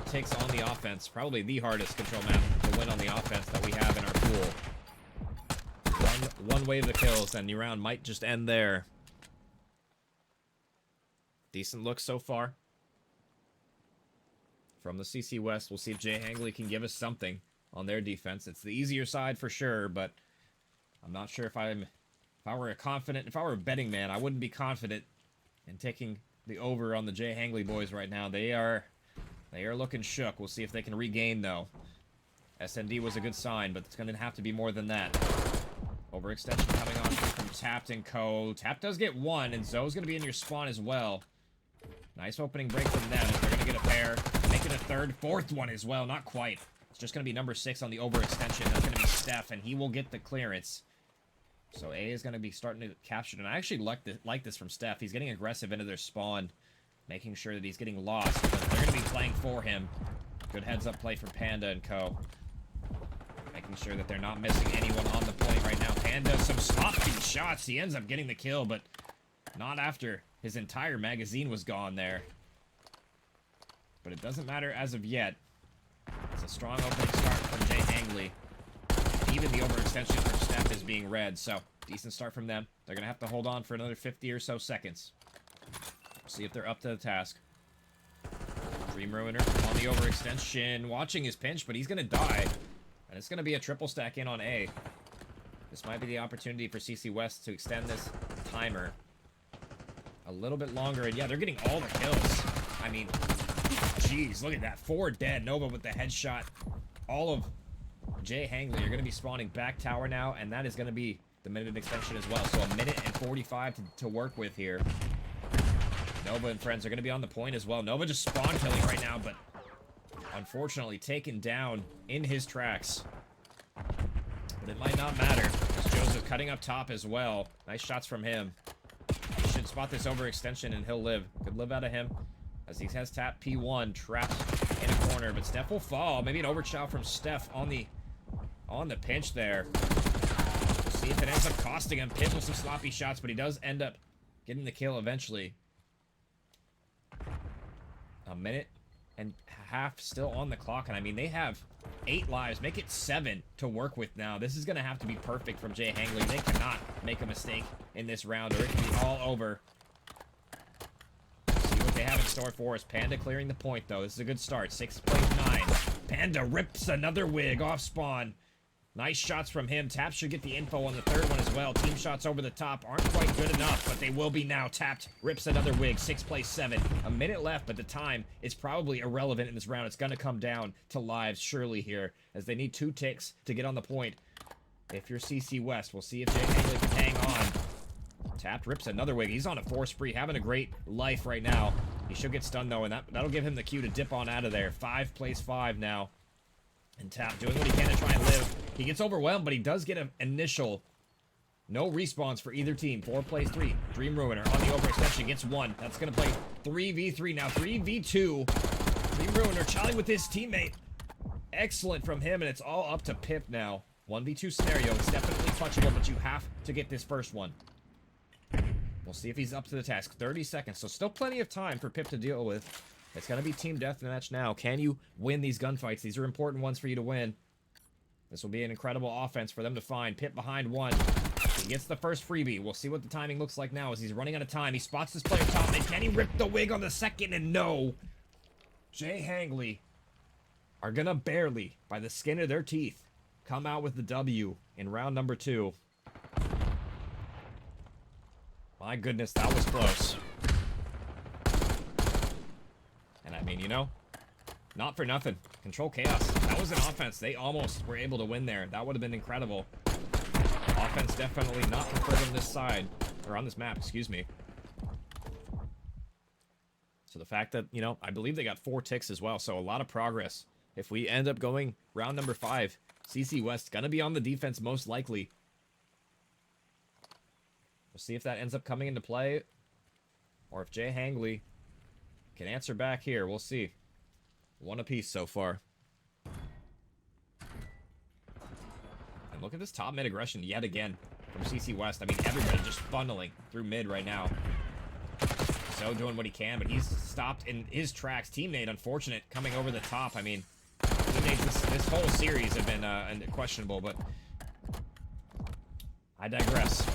takes on the offense. Probably the hardest control map to win on the offense that we have in our pool. One wave of kills, and your round might just end there. Decent look so far from the CC West. We'll see if Jhangly can give us something on their defense. It's the easier side for sure, but I'm not sure if I were a betting man, I wouldn't be confident in taking the over on the Jhangly boys right now. They are looking shook. We'll see if they can regain, though. SND was a good sign, but it's going to have to be more than that. Overextension coming on from Tapped and Co. Tapped does get 1, and Zoe's going to be in your spawn as well. Nice opening break from them as they're going to get a pair. Make it a third, 4th one as well. Not quite. It's just going to be number 6 on the overextension. That's going to be Steph, and he will get the clearance. So A is going to be starting to capture it. And I actually like this from Steph. He's getting aggressive into their spawn, making sure that he's getting lost. But they're going to be playing for him. Good heads-up play from Panda and Co. Making sure that they're not missing anyone on the point right now. Panda, some sloppy shots. He ends up getting the kill, but not after his entire magazine was gone there. But it doesn't matter as of yet. It's a strong opening start from Jhangly. Even the overextension from Steph is being red, so decent start from them. They're going to have to hold on for another 50 or so seconds. See if they're up to the task. Dream Ruiner on the overextension. Watching his pinch, but he's going to die. And it's going to be a triple stack in on A. This might be the opportunity for CC West to extend this timer a little bit longer. And yeah, they're getting all the kills. I mean, jeez, look at that. 4 dead. Nova with the headshot. All of Jhangly are going to be spawning back tower now, and that is going to be the minute extension as well. So 1:45 to work with here. Nova and friends are going to be on the point as well. Nova just spawn killing right now, but unfortunately taken down in his tracks. But it might not matter, as Joseph cutting up top as well. Nice shots from him. He should spot this overextension and he'll live. Could live out of him. as he has tapped P1, trapped in a corner, but Steph will fall. Maybe an overshot from Steph on the pinch there. We'll see if it ends up costing him. Pip with some sloppy shots, but he does end up getting the kill eventually. A minute and a half still on the clock, and I mean, they have 8 lives. Make it 7 to work with now. This is going to have to be perfect from Jhangly. They cannot make a mistake in this round, or it can be all over. See what they have in store for us. Panda clearing the point, though. This is a good start. 6 plays 9. Panda rips another wig off spawn. Nice shots from him. Tap should get the info on the third one as well. Team shots over the top aren't quite good enough, but they will be now. Tapped rips another wig. 6 plays 7. A minute left, but the time is probably irrelevant in this round. It's going to come down to lives surely here, as they need 2 ticks to get on the point. If you're CC West, we'll see if Jhangly can hang on. Tapped rips another wig. He's on a 4 spree, having a great life right now. He should get stunned, though, and that'll give him the cue to dip on out of there. 5 plays 5 now. And Tap doing what he can to try and live. He gets overwhelmed, but he does get an initial. No respawns for either team. 4 plays 3. Dream Ruiner on the overextension gets 1. That's going to play 3v3 now. 3v2. Dream Ruiner chatting with his teammate. Excellent from him, and it's all up to Pip now. 1v2 scenario. It's definitely touchable, but you have to get this first one. We'll see if he's up to the task. 30 seconds, so still plenty of time for Pip to deal with. It's going to be team deathmatch now. Can you win these gunfights? These are important ones for you to win. This will be an incredible offense for them to find. Pip behind 1. He gets the first freebie. We'll see what the timing looks like now as he's running out of time. He spots this player top mid. Can he rip the wig on the second? And no. Jhangly are going to barely, by the skin of their teeth, come out with the W in round number 2. My goodness, that was close. And I mean, you know, not for nothing. Control Chaos. That was an offense. They almost were able to win there. That would have been incredible. Offense definitely not preferred on this side. Or on this map, excuse me. So the fact that, you know, I believe they got 4 ticks as well. So a lot of progress. If we end up going round number 5, CC West gonna be on the defense most likely. We'll see if that ends up coming into play. Or if Jhangly can answer back here. We'll see. 1 apiece so far. And look at this top mid aggression yet again from CC West. I mean, everybody just funneling through mid right now. So doing what he can, but he's stopped in his tracks. Teammate, unfortunate, coming over the top. I mean, teammates this whole series have been questionable, but I digress.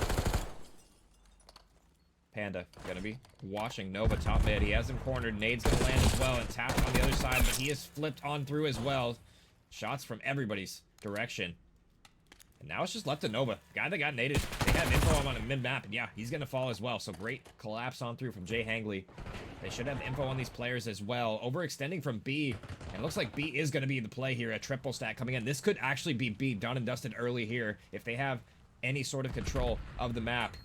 Panda gonna be watching Nova top mid. He has him cornered. Nade's gonna land as well and tap on the other side, but he is flipped on through as well. Shots from everybody's direction. And now it's just left to Nova. The guy that got naded. They had info on him on a mid-map, and yeah, he's gonna fall as well. So great collapse on through from Jhangly. They should have info on these players as well. Overextending from B. And it looks like B is gonna be the play here. A triple stack coming in. This could actually be B done and dusted early here if they have any sort of control of the map.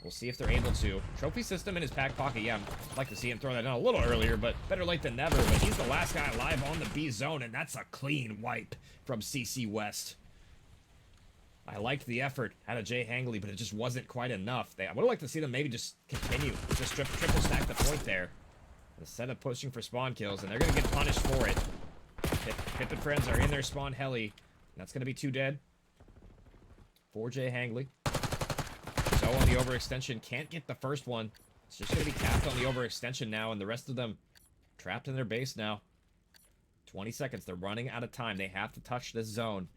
We'll see if they're able to. Trophy system in his back pocket. Yeah, I'd like to see him throw that in a little earlier, but better late than never. But he's the last guy alive on the B zone, and that's a clean wipe from CC West. I liked the effort out of Jhangly, but it just wasn't quite enough. I would have liked to see them maybe just continue. Just triple stack the point there. Instead of pushing for spawn kills, and they're going to get punished for it. Pip and friends are in their spawn heli. That's going to be 2 dead for Jhangly. So on the overextension, can't get the first one. It's just going to be tapped on the overextension now, and the rest of them trapped in their base now. 20 seconds. They're running out of time. They have to touch this zone.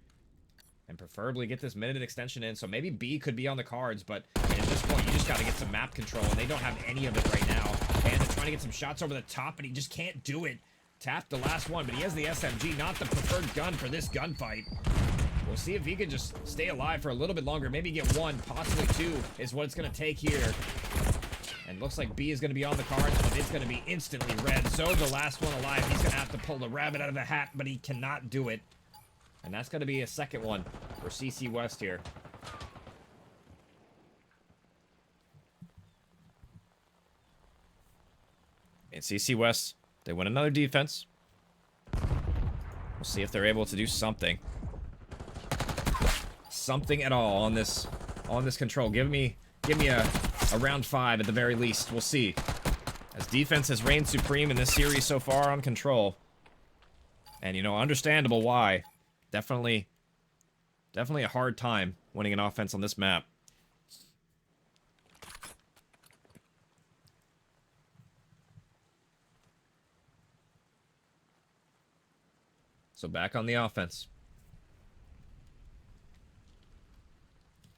And preferably get this minute extension in. So maybe B could be on the cards, but at this point, you just got to get some map control, and they don't have any of it right now. Panda trying to get some shots over the top, but he just can't do it. Tapped the last one, but he has the SMG, not the preferred gun for this gunfight. We'll see if he can just stay alive for a little bit longer. Maybe get 1, possibly 2 is what it's going to take here. And looks like B is going to be on the cards, but it's going to be instantly red. So the last one alive, he's going to have to pull the rabbit out of the hat, but he cannot do it. And that's going to be a second one for CC West here. And CC West, they win another defense. We'll see if they're able to do something. Something at all on this control. Give me a round 5 at the very least. We'll see. As defense has reigned supreme in this series so far on control. And, you know, understandable why. Definitely a hard time winning an offense on this map. So back on the offense.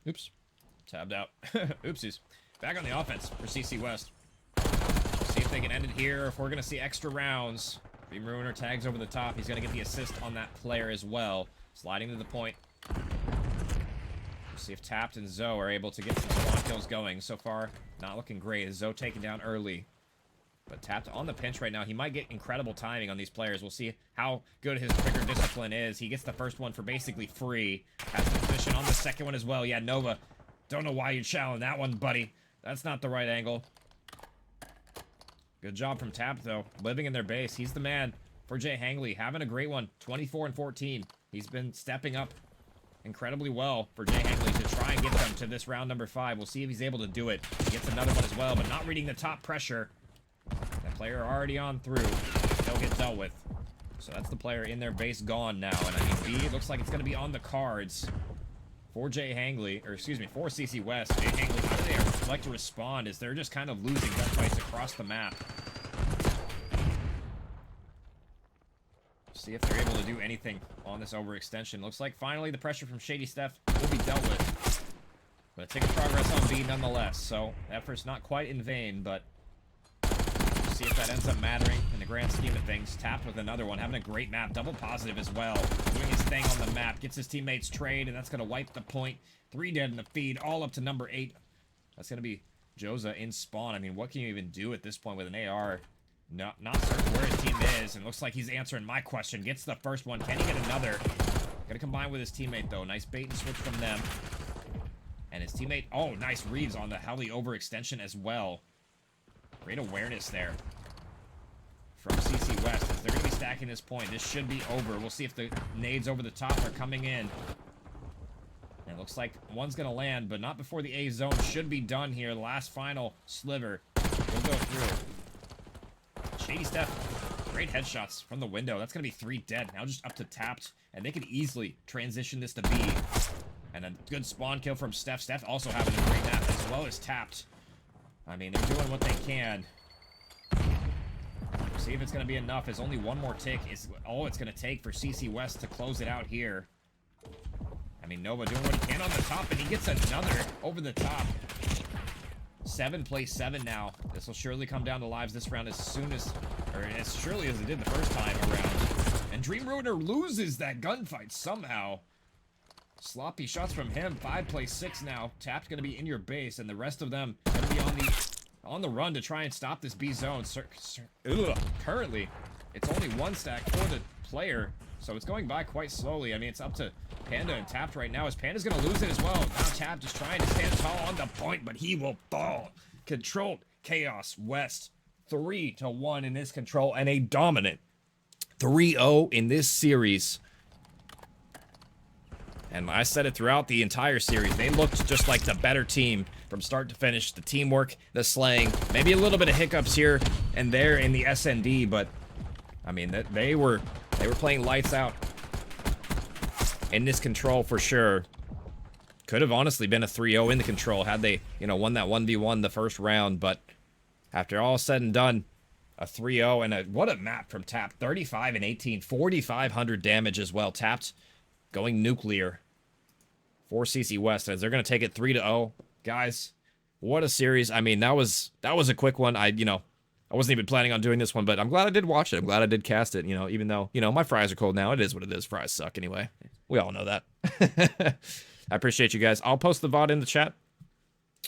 Oops. Tabbed out. Oopsies. Back on the offense for CC West. See if they can end it here, or if we're going to see extra rounds. Dream Ruiner tags over the top. He's going to get the assist on that player as well. Sliding to the point. We'll see if Tapped and Zoe are able to get some spawn kills going. So far, not looking great. Zoe taken down early. But Tapped on the pinch right now. He might get incredible timing on these players. We'll see how good his trigger discipline is. He gets the first one for basically free. Has the position on the second one as well. Yeah, Nova. Don't know why you'd challenge that one, buddy. That's not the right angle. Good job from Tapped, though. Living in their base. He's the man for Jhangly. Having a great one. 24 and 14. He's been stepping up incredibly well for Jhangly to try and get them to this round number 5. We'll see if he's able to do it. He gets another one as well, but not reading the top pressure. That player already on through. They'll get dealt with. So that's the player in their base gone now. And I mean, B, it looks like it's going to be on the cards for Jhangly, or excuse me, for CC West. Jhangly, how do they like to respond? Is they're just kind of losing gunfights across the map. See if they're able to do anything on this overextension. Looks like finally the pressure from Shady Steph will be dealt with. But a tick of progress on B nonetheless. So effort's not quite in vain, but see if that ends up mattering in the grand scheme of things. Tapped with another one, having a great map. Double positive as well. Doing his thing on the map. Gets his teammates trade, and that's going to wipe the point. 3 dead in the feed, all up to number 8. That's going to be Joza in spawn. I mean, what can you even do at this point with an AR? Not certain where his team is, and looks like he's answering my question. Gets the first one. Can he get another? Got to combine with his teammate, though. Nice bait and switch from them. And his teammate, oh, nice reads on the heli overextension as well. Great awareness there from CC West as they're going to be stacking this point. This should be over. We'll see if the nades over the top are coming in. And it looks like one's going to land, but not before the A zone should be done here. The last final sliver will go through. Shady Steph, great headshots from the window. That's going to be 3 dead. Now just up to Tapped, and they could easily transition this to B. And a good spawn kill from Steph. Steph also having a great map as well as Tapped. I mean, they're doing what they can. We'll see if it's going to be enough, as only one more tick is all it's going to take for CC West to close it out here. I mean, Nova doing what he can on the top, and he gets another over the top. 7 plays 7 now. This will surely come down to lives this round as surely as it did the first time around. And Dream Ruiner loses that gunfight somehow. Sloppy shots from him. 5 plays 6 now. Tapped going to be in your base, and the rest of them going to be on the run to try and stop this B zone. Currently, it's only 1 stack for the player, so it's going by quite slowly. I mean, it's up to Panda and Tapped right now, as Panda's going to lose it as well. Now Tapped just trying to stand tall on the point, but he will fall. Controlled Chaos West 3-1 in this control, and a dominant 3-0 in this series. And I said it throughout the entire series. They looked just like the better team from start to finish. The teamwork, the slaying, maybe a little bit of hiccups here and there in the SND, but I mean, they were playing lights out in this control for sure. Could have honestly been a 3-0 in the control had they, you know, won that 1v1 the first round, but after all said and done, a 3-0 and what a map from Tapped. 35 and 18, 4,500 damage as well. Tapped going nuclear for CC West as they're going to take it 3-0. Guys, what a series. I mean, that was a quick one. I wasn't even planning on doing this one, but I'm glad I did watch it. I'm glad I did cast it, even though, my fries are cold now. It is what it is. Fries suck anyway. We all know that. I appreciate you guys. I'll post the VOD in the chat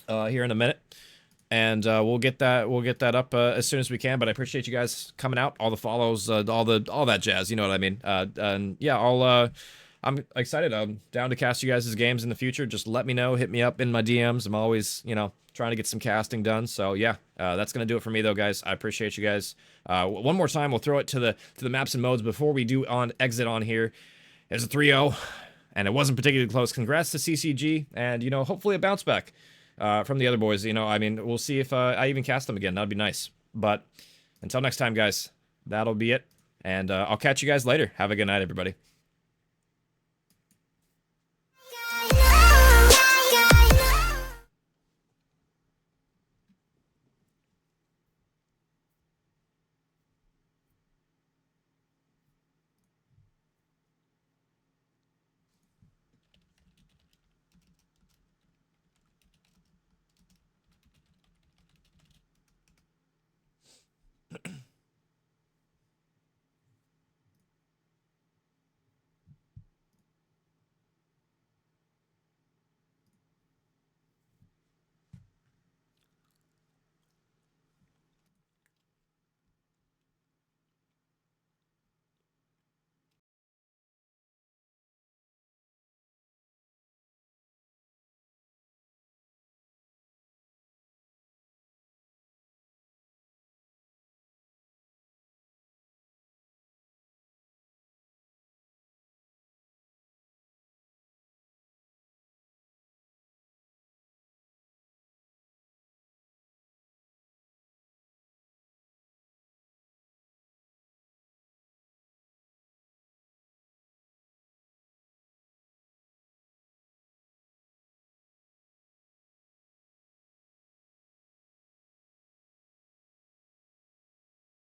here in a minute. And we'll get that up as soon as we can. But I appreciate you guys coming out, all the follows, all that jazz. You know what I mean? And yeah, I'm excited. I'm down to cast you guys' games in the future. Just let me know. Hit me up in my DMs. I'm always, trying to get some casting done. So yeah, that's gonna do it for me though, guys. I appreciate you guys. One more time, we'll throw it to the maps and modes before we do exit on here. It's a 3-0, and it wasn't particularly close. Congrats to CCG, and hopefully a bounce back from the other boys. I mean, we'll see if I even cast them again. That'd be nice. But until next time, guys, that'll be it. And I'll catch you guys later. Have a good night, everybody.